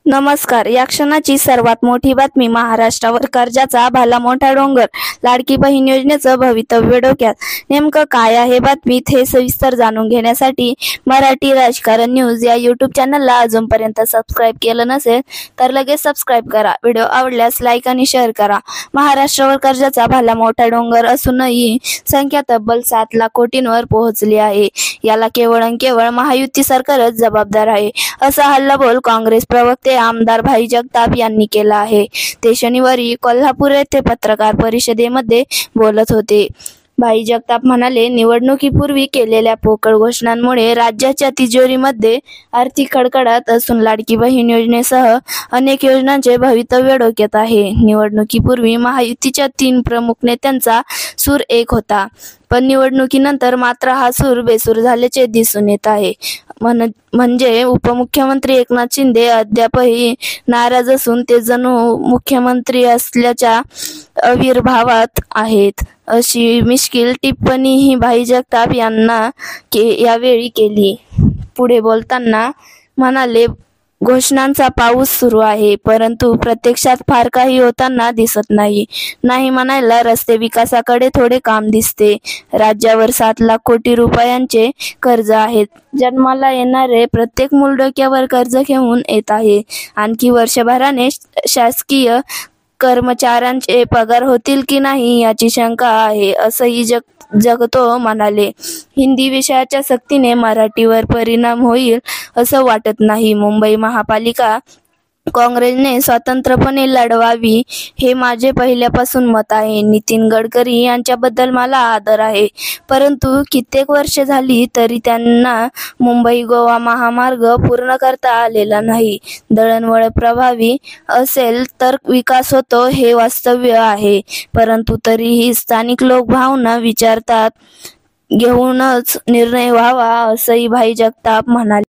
नमस्कार. या क्षणाची सर्वात मोठी बातमी. महाराष्ट्रावर कर्जाचा भला मोठा डोंगर, लाडकी बहीण योजनेचं भवितव्य डोक्यात. नेमकं काय आहे बातमीत हे सविस्तर जाणून घेण्यासाठी मराठी राजकारण न्यूज या यूट्यूब चॅनलला अजूनपर्यंत सबस्क्राईब केलं नसेल तर लगेच सबस्क्राईब करा. व्हिडिओ आवडल्यास लाईक आणि शेअर करा. महाराष्ट्रावर कर्जाचा भला मोठा डोंगर असूनही संख्या तब्बल 7 लाख कोटींवर पोहोचली आहे. याला केवळ आणि केवळ महायुती सरकारच जबाबदार आहे, असा हल्लाबोल काँग्रेस प्रवक्ते आमदार भाई जगताप यांनी केला आहे. ते शनिवारी कोल्हापूर येथे पत्रकार परिषदेमध्ये बोलत होते. भाई जगताप म्हणाले, निवडणुकीपूर्वी केलेल्या पोकळ घोषणांमुळे राज्याच्या तिजोरीमध्ये आर्थिक खडखडाट असून लाडकी बहीण योजनेसह अनेक योजनांचे भवितव्य डोक्यात आहे. निवडणुकीपूर्वी महायुतीच्या 3 प्रमुख नेत्यांचा सूर एक होता, पण निवडणुकीनंतर मात्र हा सूर बेसूर झाल्याचे दिसून येत आहे. म्हणजे उपमुख्यमंत्री एकनाथ शिंदे अद्यापही नाराज असून ते जणू मुख्यमंत्री असल्याच्या आविर्भावात आहेत, अशी मिश्किल टिप्पणीही भाई जगताप यांना यावेळी केली. पुढे बोलताना म्हणाले, घोषणांचा पाऊस सुरू आहे, परंतु प्रत्यक्षात फार काही होताना दिसत नाही. नाही म्हणायला रस्ते विकासाकडे थोडे काम दिसते. राज्यावर 7 लाख कोटी रुपयांचे कर्ज आहेत. जन्माला येणारे प्रत्येक मूल डोक्यावर कर्ज घेऊन येत आहे. आणखी वर्षभराने शासकीय कर्मचाऱ्यांचे पगार होतील की नाही याची शंका आहे, असंही जगतो म्हणाले. हिंदी विषयाच्या सक्तीने मराठीवर परिणाम होईल असं वाटत नाही. मुंबई महापालिका काँग्रेसने स्वतंत्रपणे लढवावी हे माझे पहिल्यापासून मत आहे. नितीन गडकरी यांच्याबद्दल मला आदर आहे, परंतु कित्येक वर्षे झाली तरी त्यांना मुंबई गोवा महामार्ग पूर्ण करता आलेला नाही. दळणवळण प्रभावी असेल तर विकास होतो हे वास्तव आहे, परंतु तरीही स्थानिक लोक भावना विचारात घेऊनच निर्णय व्हावा, असंही भाई जगताप म्हणाले.